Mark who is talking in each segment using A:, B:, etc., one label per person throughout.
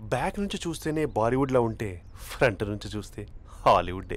A: Back నుంచి చూస్తేనే బాలీవుడ్ లా ఉంటే ఫ్రంట్ నుంచి చూస్తే హాలీవుడ్.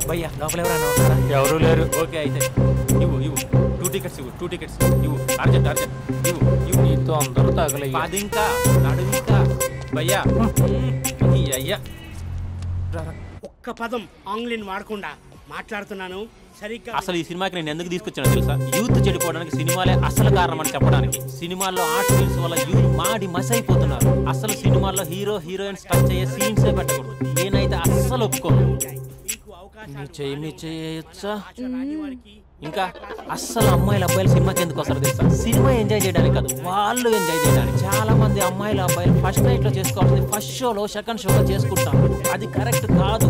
B: భయ్యా లోపల ఎవరైనా ఉన్నారా? ఎవరు లేరు. ఓకే అయితే ఇవ్వు 2 టికెట్స్ ఇవ్వు. 2 టికెట్స్ ఇవ్వు. అర్జెంట్ ఇవ్వు. నీతో అందరూ తగలయ్య. అది ఇంకా నడుము ఇంకా భయ్యా అయ్యా
C: ఒక్క పదం ఆంగ్లీన్ వాడకుండా మాట్లాడుతున్నాను సరిగ్గా.
B: అసలు ఈ సినిమాకి నేను ఎందుకు తీసుకొచ్చానో తెలుసా? యూత్ చెడిపోవడానికి సినిమాలే అసలు కారణం అని చెప్పడానికి. సినిమాల్లో ఆర్ట్ ఫిల్మ్స్ వల్ల యూత్ మాడి మస్ అయిపోతున్నారు. అసలు సినిమాల్లో హీరో హీరోయిన్స్ టచ్ అయ్యే సీన్సే పెట్టకూడదు. నేనైతే అస్సలు ఒప్పుకోను. చేయొచ్చా? ఇంకా అస్సలు అమ్మాయిలు అబ్బాయిలు సినిమాకి ఎందుకు వస్తారు తెలుసా? సినిమా ఎంజాయ్ చేయడానికి కాదు, వాళ్ళు ఎంజాయ్ చేయడానికి. చాలా మంది అమ్మాయిలు అబ్బాయిలు ఫస్ట్ నైట్ లో చేసుకోవాల్సింది ఫస్ట్ షోలో సెకండ్ షోలో చేసుకుంటాం. అది కరెక్ట్ కాదు.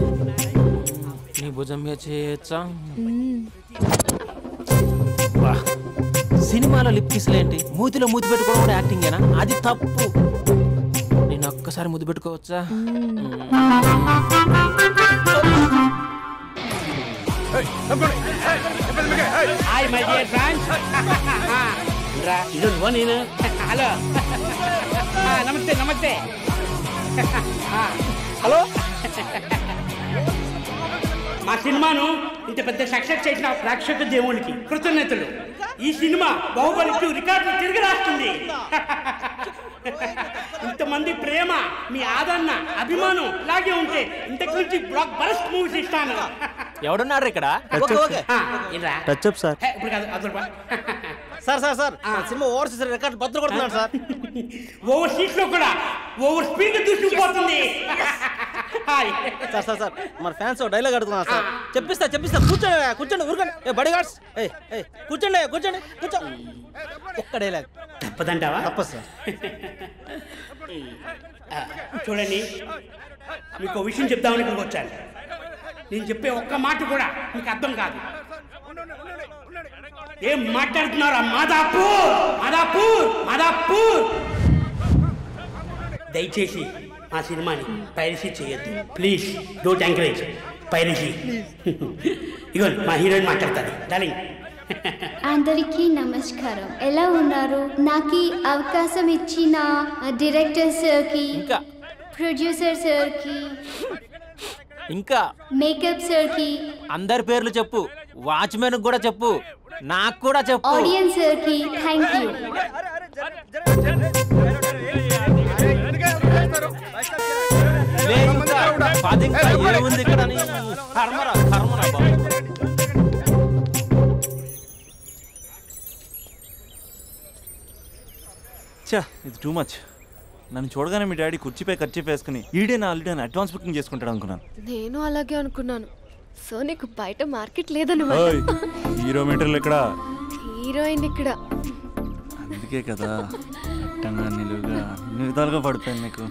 B: నీ భుజం మీద చేయొచ్చా? సినిమాలో లిప్ కిస్లేంటి? మూతిలో మూతి పెట్టుకోవడం కూడా యాక్టింగేనా? అది తప్పు. నేను ఒక్కసారి ముద్దు పెట్టుకోవచ్చా?
C: Hi my dear friends. ఇది నేను. హలో నమస్తే. హలో. మా సినిమాను ఇంత పెద్ద సక్సెస్ చేసిన ప్రేక్షక దేవునికి కృతజ్ఞతలు. ఈ సినిమా బాహుబలి 2 రికార్డులు తిరిగి రాస్తుంది. ఇంతమంది ప్రేమ, మీ ఆదరణ, అభిమానం ఇలాగే ఉంటే ఇంతకు నుంచి బ్లాక్ బరస్ట్ మూవీస్ ఇస్తాను.
B: ఎవడున్నారు ఇక్కడ?
D: సార్ సినిమా ఓవర్సీస్ రికార్డు బద్దలు కొడుతున్నాడు సార్.
C: ఓవర్ సీట్ లో కూడా ఓవర్ స్పీడ్ దూసుకుపోతుంది.
D: సార్ మన ఫ్యాన్స్ డైలాగ్ అడుగుతున్నారు సార్. చెప్పిస్తా కూర్చోండి ఊరుకోండి. బడి గార్డ్స్ కూర్చోండి కూర్చో. ఒక్క డైలాగ్
C: తప్పదంటావా?
D: తప్పదు సార్.
C: చూడండి, మీకు విషయం చెప్దామని ఇక్కడికి వచ్చాను. నేను చెప్పే ఒక్క మాట కూడా మీకు అర్థం కాదు. ఏం మాట్లాడుతున్నారా? మాదాపూర్. దయచేసి మా సినిమాని పైరసీ చేయొద్దు ప్లీజ్. Don't encourage piracy. ఇగో మా హీరోయిన్ మాట్లాడతారు. డార్లింగ్.
E: అందరికీ నమస్కారం. ఎలా ఉన్నారు? నాకు అవకాశం ఇచ్చిన డైరెక్టర్ సార్కి, ప్రొడ్యూసర్ సార్కి,
B: ఇంకా
E: మేకప్ సార్కి,
B: అందరి పేర్లు చెప్పు. వాచ్మెన్ కూడా చెప్పు, నాకు కూడా చెప్పు.
E: ఆడియన్స్ సార్కి థ్యాంక్ యూ.
B: ఏముంది ఇక్కడ? కర్మరా బాబు.
F: ఇది టూ మచ్. నన్ను చూడగానే మీ డాడీ కుర్చీపై ఖర్చు వేసుకుని ఈడే నా ఆల్రెడీ అని అడ్వాన్స్ బుకింగ్ చేసుకుంటాడు అనుకున్నాను.
G: నేను అలాగే అనుకున్నాను. సో నీకు బయట మార్కెట్ లేదన్నమాట.
F: హీరో మీటర్లు ఇక్కడ,
G: హీరోయిన్ ఇక్కడ.
F: అందుకే కదా అట్టంగా నిలువుగా అన్ని విధాలుగా పడిపోయింది నీకు.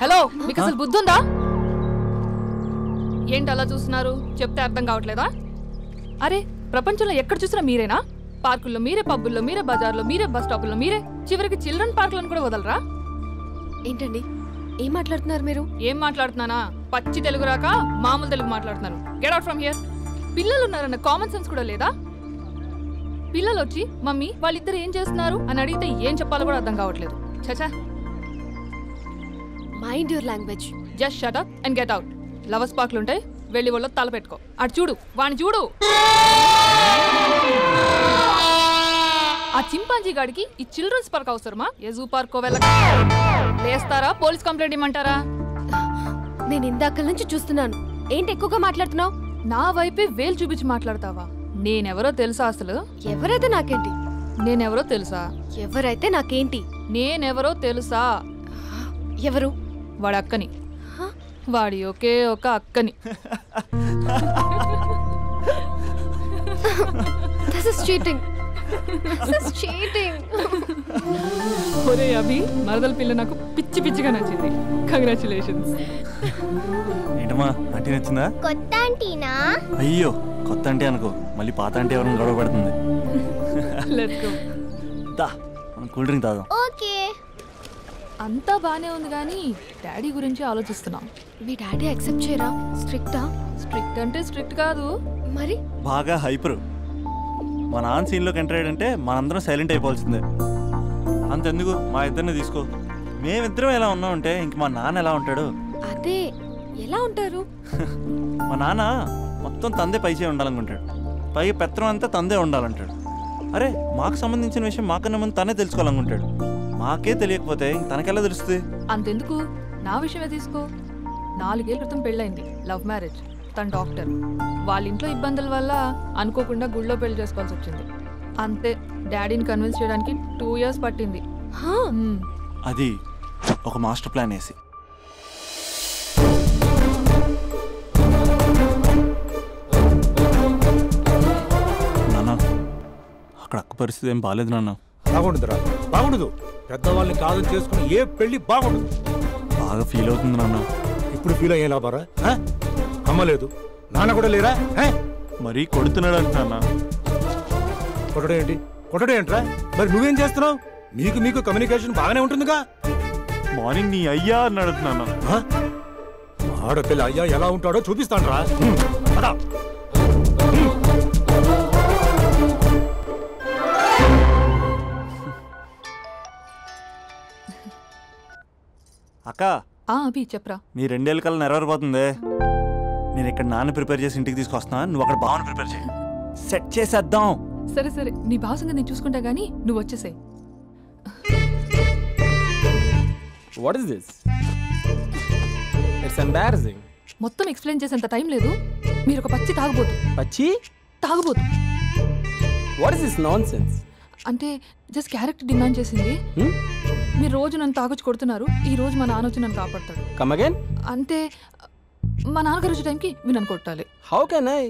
H: హలో, మీకు అసలు బుద్ధి ఉందా? ఏంటి అలా చూస్తున్నారు? చెప్తే అర్థం కావట్లేదా? అరే, ప్రపంచంలో ఎక్కడ చూసినా మీరేనా? పార్కుల్లో మీరే, పబ్బుల్లో మీరే, బజార్లో మీరే, బస్ స్టాపుల్లో మీరే, చివరికి చిల్డ్రన్ పార్కులను కూడా వదలరా?
G: ఏంటండి ఏం మాట్లాడుతున్నారు మీరు?
H: ఏం మాట్లాడుతున్నానా? పచ్చి తెలుగు రాక మామూలు తెలుగు మాట్లాడుతున్నాను. Get out from here. పిల్లలు ఉన్నారన్న కామన్ సెన్స్ కూడా లేదా? పిల్లలు వచ్చి మమ్మీ వాళ్ళిద్దరు ఏం చేస్తున్నారు అని అడిగితే ఏం చెప్పాలో కూడా అర్థం కావట్లేదు. చచా.
G: Mind your language.
H: Just shut up and get out. Lovers పార్క్లు ఉంటాయి, వెళ్ళి వాళ్ళ తల పెట్టుకో. అటు చూడు, వాణ్ణి చూడు. ఆ చింపాంజీ గాడికి ఈ చిల్డ్రన్స్ పార్క్ అవసరమా? ఏ జూ పార్కో వెళ్ళక లేస్తారా? పోలీస్ కంప్లైంట్ ఇమ్మంటారా?
G: నేను ఇందాక నుంచి చూస్తున్నాను. ఏంటి ఎక్కువగా మాట్లాడుతున్నావు?
H: నా వైపే వేలు చూపించి మాట్లాడతావా? నేనెవరో తెలుసా? అసలు
G: ఎవరైతే నాకేంటి?
H: నేనెవరో తెలుసా?
G: ఎవరైతే నాకేంటి?
H: నేనెవరో తెలుసా?
G: ఎవరు?
H: వాడి అక్కని. వాడి ఒకే ఒక అక్కని.
G: This is cheating. This is cheating.
H: ఒరే అభి, మరదల పిల్ల నాకు పిచ్చి పిచ్చిగా నచ్చింది. కంగ్రాచులేషన్స్.
F: ఏంటమ్మా ఆంటీ నచ్చిందా?
E: కొత్త ఆంటీనా?
F: అయ్యో, కొత్త అంటే అనుకో, మళ్ళీ పాత అంటే ఎవరైనా గొడవ పడుతుంది.
H: Let's go.
F: దా, మనం కూల్ డ్రింక్ తాగుదాం.
E: ఓకే.
H: అంతా బానే ఉంది కానీ డాడీ గురించి ఆలోచిస్తున్నాం.
G: మీ డాడీ యాక్సెప్ట్ చేయరా? స్ట్రిక్టా?
H: స్ట్రిక్ట్ అంటే స్ట్రిక్ట్ కాదు,
G: మరి
F: బాగా హైపర్. మా నాన్న సీన్లోకి ఎంటర్ అయ్యాడంటే మనందరం సైలెంట్ అయిపోవాల్సిందే. అంతెందుకు, మా ఇద్దరిని తీసుకో. మేమిద్దరం ఎలా ఉన్నామంటే ఇంక మా నాన్న ఎలా ఉంటాడు?
G: అదే ఎలా ఉంటారు?
F: మా నాన్న మొత్తం తందే పైచే ఉండాలనుకుంటాడు. పైగా పెత్తనం అంతా తందే ఉండాలంటాడు. అరే మాకు సంబంధించిన విషయం మాకన్నా ముందు తనే తెలుసుకోవాలనుకుంటాడు. మాకే తెలియకపోతే తనకెలా తెలుస్తుంది?
H: అంతెందుకు, నా విషయమే తీసుకో. 4 ఏళ్ల క్రితం పెళ్ళైంది, లవ్ మ్యారేజ్. తన డాక్టర్. వాళ్ళ ఇంట్లో ఇబ్బందుల వల్ల అనుకోకుండా గుళ్ళో పెళ్లి చేసుకోవాల్సి వచ్చింది. అంతే, డాడీని కన్విన్స్ చేయడానికి 2 years పట్టింది.
F: అది ఒక మాస్టర్ ప్లాన్ వేసి. నాన్న అక్కడ అక్క పరిస్థితి ఏం బాగాలేదు నాన్న.
I: బాగుండదురా, బాగుండదు. పెద్దవాళ్ళని కాదని చేసుకుని ఏ పెళ్లి బాగుండదు.
F: బాగా ఫీల్ అవుతుంది నాన్న.
I: ఇప్పుడు ఫీల్ అయ్యే లాభారా? అమ్మ లేదు, నాన్న కూడా లేరా?
F: మరీ కొడుతున్నాడు అంటున్నా.
I: కొట్టడం ఏంటి? కొట్టడం ఏంట్రా? మరి నువ్వేం చేస్తున్నావు? మీకు కమ్యూనికేషన్ బాగానే ఉంటుందిగా.
F: మార్నింగ్ నీ అయ్యా అని అడుగుతున్నాను.
I: ఆడపిల్ల అయ్యా ఎలా ఉంటాడో చూపిస్తాను రా.
F: అక్క
H: అభి చెప్పరా.
F: నీ 2 ఏళ్ళ కల్లా నెరవేరిపోతుంది. నేను ఇక్కడ నాన్న ప్రిపేర్ చేసి ఇంటికి తీసుకొస్తున్నా, నువ్వు అక్కడ బావని ప్రిపేర్ చేయి. సెట్ చేసేద్దాం.
H: సరే సరే, నీ భాసంగా నేను చూసుకుంటా గానీ నువ్వు వచ్చేసాయి.
B: What is this? It's embarrassing.
H: మొత్తం ఎక్స్ప్లెయిన్ చేసేంత టైం లేదు. మీరు ఒక పచ్చి తాగబోతు.
B: పచ్చి
H: తాగబోతు.
B: What is this nonsense?
H: అంటే జస్ట్ క్యారెక్టర్ డిమాండ్ చేసింది. మీరు రోజు నన్ను తాగొచ్చి కొడుతున్నారు, ఈ రోజు మా నాన్న వచ్చి నన్ను కాపాడతాడు.
B: Come again.
H: అంటే మా నాన్నగారు వచ్చే టైంకి మీరు నన్ను కొట్టాలి.
B: How can I?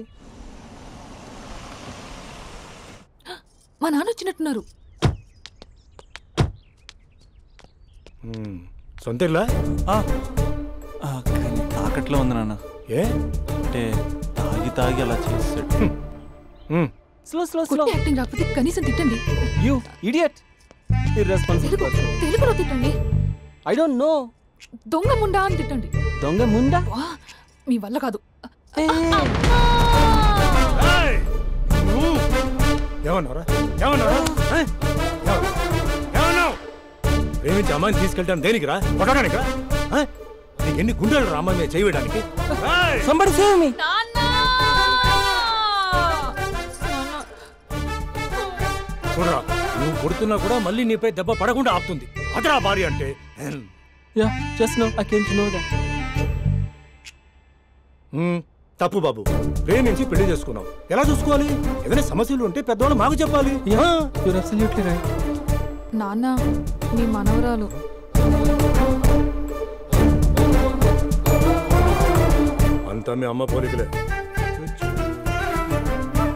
H: మా నాన్న వచ్చినట్టున్నారు.
I: సొంత ఇల్లా?
F: తాకట్లో ఉంది నాన్న.
I: ఏ
F: అంటే తాగి అలా చేస్తాడు.
H: స్లో యాక్టింగ్ రాకపోతే కనీసం తిట్టండి.
B: You idiot. ఇర్రెస్పాన్సిబుల్.
H: తెలుగులో తిట్టండి.
B: I don't know.
H: దొంగ ముండా అని తిట్టండి.
B: దొంగ ముండా?
H: మీ వల్ల కాదు.
I: ఏమన్నారా? ప్రేమించి అమ్మాయిని తీసుకెళ్ళడానికి దేనికిరా? కొట్టడానికిరా? నీకు ఎన్ని గుండెలు రా అమ్మాయి మీద చేయడానికి?
B: Somebody save me.
I: చూడరా, నువ్వు కొడుతున్నా కూడా మళ్ళీ నీపై దెబ్బ పడకుండా ఆపుతుంది. అదరా భార్య అంటే.
B: Yeah, just now I came to know that.
I: తప్పు బాబు. ప్రేమించి పెళ్లి చేసుకున్నావు, ఎలా చూసుకోవాలి? ఏదైనా సమస్యలు ఉంటే పెద్దవాళ్ళు మాకు చెప్పాలి.
B: You're absolutely right.
H: నాన్న, మీ మనవరాలు.
I: అంతా మీ అమ్మ పోలికలే.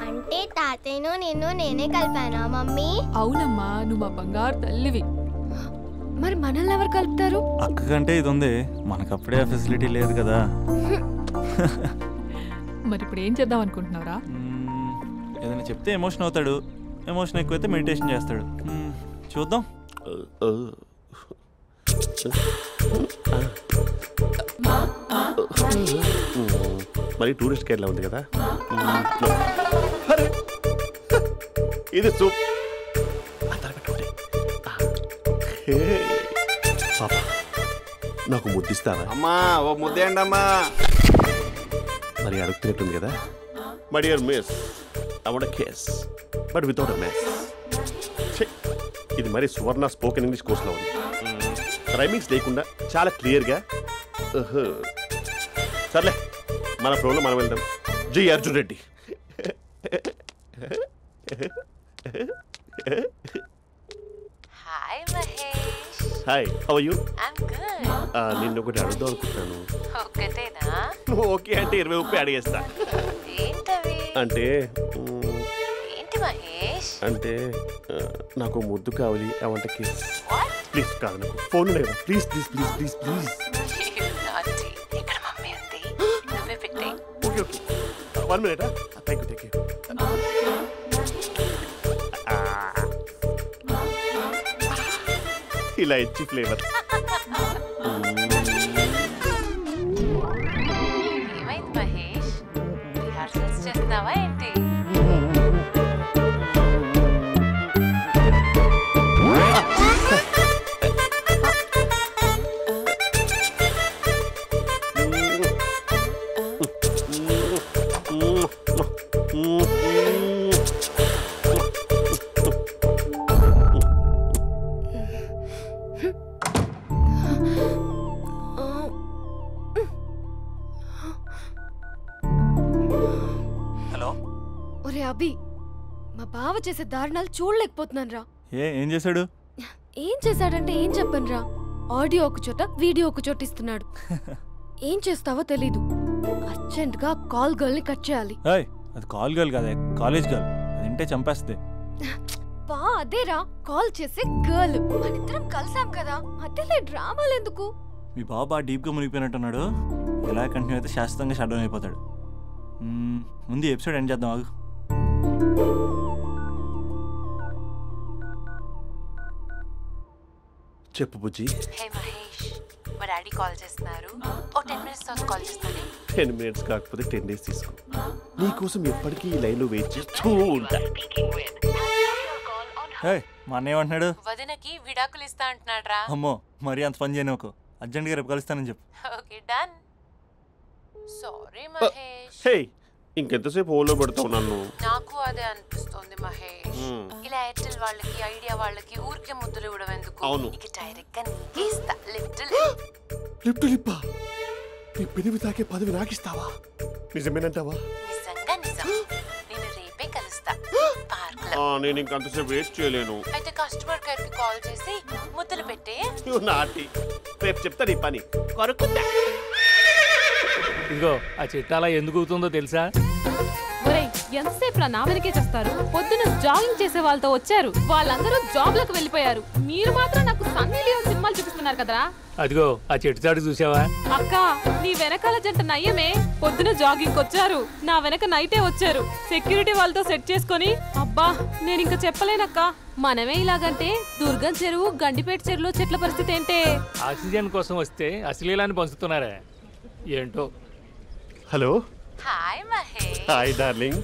E: అంటే తాతయ్యను నిన్ను నేనే కలిపానా మమ్మీ?
H: అవునమ్మా, నువ్వు మా బంగారు తల్లివి.
G: మరి మనల్ని ఎవరు కలుపుతారు?
F: అక్క కంటే ఇది ఉంది, మనకప్పుడే ఆ ఫెసిలిటీ లేదు కదా.
H: మరి ఇప్పుడు ఏం చేద్దాం అనుకుంటున్నారా?
F: ఏదైనా చెప్తే ఎమోషన్ అవుతాడు, ఎమోషన్ ఎక్కువైతే మెడిటేషన్ చేస్తాడు. చూద్దాం.
A: మరి టూరిస్ట్ గైడ్లా ఉంది కదా. ఇది సూప్. పాప నాకు ముద్దిస్తావా?
J: అమ్మా ఓ ముద్దేయండి అమ్మా.
A: మరి అడుగుతున్నట్టుంది కదా. My dear miss, I want a kiss but without a mess. ఇది మరి సువర్ణ స్పోకెన్ ఇంగ్లీష్ కోర్సులో ఉంది. రైమింగ్స్ లేకుండా చాలా క్లియర్గా. సర్లే, మన ప్రోలో మనం వెళ్దాం. జి Arjun Reddy.
K: Hi Mahesh.
A: Hi, how are you?
K: I'm good.
A: నిన్ను ఒకటి అడుగుదాం అనుకుంటున్నాను.
K: ఒకటేనా?
A: నువ్వు ఓకే అంటే 20 అడిగేస్తా.
K: ఏంటవి?
A: అంటే
K: ఏంటి మహేష్?
A: అంటే నాకు ముద్దు కావాలి. I want a kiss. Please. కాదు, నాకు ఫోన్ లేదా. Please please please please please.
K: ఇక్కడ మమ్మీ ఉంది, నువ్వే పెట్టే.
A: Okay okay, 1 minute. Thank you. ఇలా ఇచ్చి ఫ్లేవర్.
G: ఒరే అభి, మా బావ చేసే దారుణాలు చూడలేకపోతున్నాను రా.
F: ఏం చేశాడు?
G: ఏం చేశాడంటే ఏం చెప్పనురా. ఆడియో ఒక చోట, వీడియో ఒక చోట ఇస్తున్నాడు. ఏం చేస్తావో తెలీదు. అర్జెంట్ గా కాల్ గర్ల్ ని కట్ చేయాలి.
F: అది కాల్ గర్ల్ కాదే, కాలేజ్ గర్ల్. అది వింటే చంపేస్తే.
G: బా అదేరా, కాల్ చేసే గర్ల్. మనిద్దరం కలిసాం కదా, మధ్యలో డ్రామాలు ఎందుకు?
F: మీ బాబా డీప్ గా మునిగిపోయినట్టున్నాడు. ఎలా కంటిన్యూ అయితే శాశ్వతంగా షట్ డౌన్ అయిపోతాడు. ముందు ఎపిసోడ్ ఎండ్ చేద్దాం ఆగు.
A: చెప్పు బుజ్జి.
K: హే మహేష్, మా డాడీ కాల్ చేస్తున్నారు. ఓ 10 minutes తర్వాత కాల్ చేస్తాను.
A: 10 minutes కాకపోతే 10 days తీసుకో. నీకోసం ఎప్పటికీ ఈ లైన్లో వెయిట్ చేస్తూ ఉంటా.
F: మా అన్న ఏమంటున్నాడు?
K: వదినకి విడాకులు ఇస్తా అంటున్నాడు రా.
F: అమ్మో, మరీ అంత పని చేయను. అర్జెంట్గా రేపు కలుస్తానని చెప్పు.
K: Okay done. సారీ మహేష్.
A: హే, ఇంకెంతసేపు హోల్లో పెడతావు నన్ను?
K: నాకు అదే అనిపిస్తోంది మహేష్. ఇలా ఎయిర్టెల్ వాళ్ళకి, ఐడియా వాళ్ళకి ఊరికే ముద్దులు ఇవ్వడం ఎందుకు?
A: అవును.
K: ఇక డైరెక్ట్ గా నీకే ఇస్తా.
A: లిప్ టు లిప్పా? నీ పెదవి తాకే పదవి నాకిస్తావా? నిజమేనంటావా?
K: నిజంగా నిజం. నేను రేపే కలుస్తా పార్క్ లో.
A: నేను ఇంకంతసేపు వేస్ట్ చేయలేను.
K: అయితే కస్టమర్ కేర్ కి కాల్ చేసి ముద్దులు పెట్టే.
A: నాటి రేపు చెప్తా నీ పని. కొరుకుందా?
J: ఇదిగో ఆ చెట్టు అలా ఎందుకు అవుతుందో తెలుసా?
H: ఒరేయ్, ఎంతసేపు నా వెనకే చేస్తారు? పొద్దున జాగింగ్ చేసే వాళ్ళతో వచ్చారు, వాళ్ళందరూ జాబ్లకు వెళ్ళిపోయారు. మీరు మాత్రం నాకు సన్నీ లియోన్ సినిమాలు చూపిస్తున్నారు కదరా.
J: అదిగో ఆ చెట్టు చాటు చూసావా?
H: అక్క, నీ వెనకాల జంట నయ్యమే. పొద్దున జాగింగ్ వచ్చారు, నా వెనక నైటే వచ్చారు. సెక్యూరిటీ వాళ్ళతో సెట్ చేసుకొని, అబ్బా నేను ఇంకా చెప్పలేనక్క. మనమే ఇలాగంటే దుర్గం చెరువు, గండిపేట చెరువులో చెట్ల పరిస్థితి ఏంటే?
J: ఆక్సిజన్ కోసం వస్తే అశ్లీలాన్ని పంచుతున్నారా ఏంటో.
A: Hello.
K: Hi Mahesh.
A: Hi darling.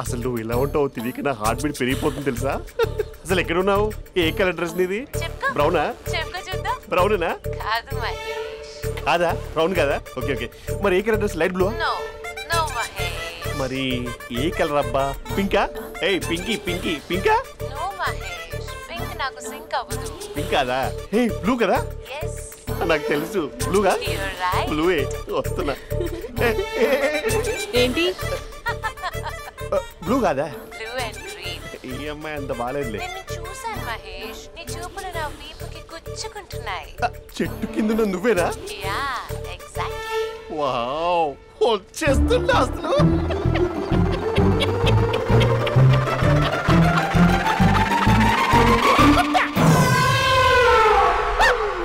A: అసలు నువ్వు ఇలా ఉంటావు తిరిగి నా హార్ట్ బీట్ పెరిగిపోతుంది తెలుసా? అసలు ఎక్కడున్నావు? ఏ కలర్ డ్రెస్ నీది? బ్రౌనా?
K: చెప్పుకో చూద్దాం.
A: బ్రౌనేనా?
K: కాదు మహేష్.
A: కాదా? బ్రౌన్ కదా? Okay okay. మరి ఏ colour dress? Light blue?
K: No no Mahesh.
A: మరి ఏ కలర్ అబ్బా? పింకా? ఏయ్ పింకీ పింకీ పింకా?
K: నో మహేష్, పింక్ నాకు సింక్ అవ్వదు.
A: పింక్ కాదా? హే బ్లూ కదా?
K: yes.
A: నాకు తెలుసు. బ్లూగా?
K: you're right.
A: బ్లూవే వస్తున్నా.
H: ఏంటి?
A: బ్లూ కాదా?
K: Blue and green.
A: ఈ అమ్మాయి అంత బాగాలేదులే.
K: నేను చూసాను మహేష్, నీ చూపులు నా వీపుకి గుచ్చుకుంటున్నాయి.
A: చెట్టు కింద నువ్వేనా?
K: Yeah exactly.
A: వావ్, వచ్చేస్తున్నా అసలు.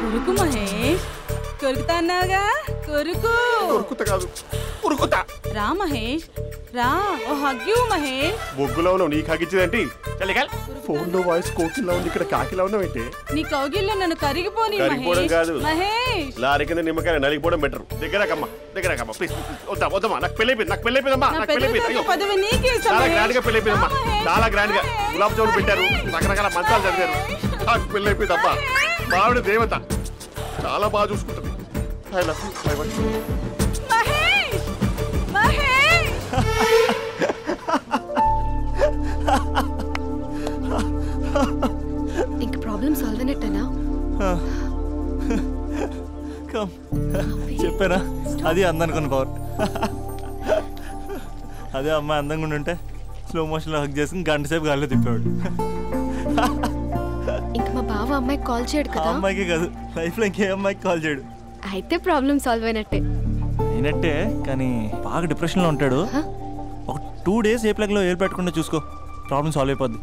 L: కొరుకు మహేష్, కొరుకుతా అన్నావుగా, కొరుకు.
A: కొరుకుతా కాదు, ఉరుకుతా.
L: రా మహేష్, రా. ఓ హగ్గు మహేష్.
A: బొగ్గులో ఉన్నావు, నీకు హగ్గించేదేంటి? ఫోన్ లో వాయిస్ కోకిలా ఉంది, ఇక్కడ కాకిలా ఉన్నావు ఏంటి?
L: నీ కౌగిల్లో నన్ను కరిగిపోని
A: కరిగిపోవడం కాదు
L: మహేష్.
A: లారీ కింద నిమ్మకాయ నలిగిపోవడం బెటర్. దగ్గరకమ్మా ప్లీజ్. వద్దమ్మా, నాకు పెళ్ళైపోయిందమ్మా.
L: పదవి నీకే ఇస్తా
A: చాలా
L: మహేష్.
A: గ్రాండ్ గా పెళ్ళైపోయిందమ్మా, చాలా గ్రాండ్ గా. గులాబ్ జామున్ పెట్టారు, రకరకాల మంచాలు చదివారు. నాకు పెళ్ళైపోయిందమ్మా. మావిడ దేవత, చాలా బాగా చూసుకుంటుంది. I love you.
L: Mahesh, Mahesh.
G: ఇంక ప్రాబ్లం సాల్వ్ అయినట్టేనా?
F: చెప్పారా, అది అందనుకున్న పవర్. అదే అమ్మాయి అందంగా ఉండుంటే స్లో మోషన్లో హక్ చేసుకుని గంట సేపు గాల్లో తిప్పేవాడు.
G: ఇంక మా బావ అమ్మాయికి కాల్ చేయడు
F: ఆ
G: కదా?
F: అమ్మాయికి కాదు, లైఫ్లో ఇంకే అమ్మాయికి కాల్ చేయడు.
G: అయితే ప్రాబ్లం సాల్వ్ అయినట్టే.
F: అయినట్టే, కానీ బాగా డిప్రెషన్లో ఉంటాడు. ఒక 2 days ఏ ప్లగ్లో ఏలు పెట్టకుండా చూసుకో, ప్రాబ్లం సాల్వ్ అయిపోద్ది.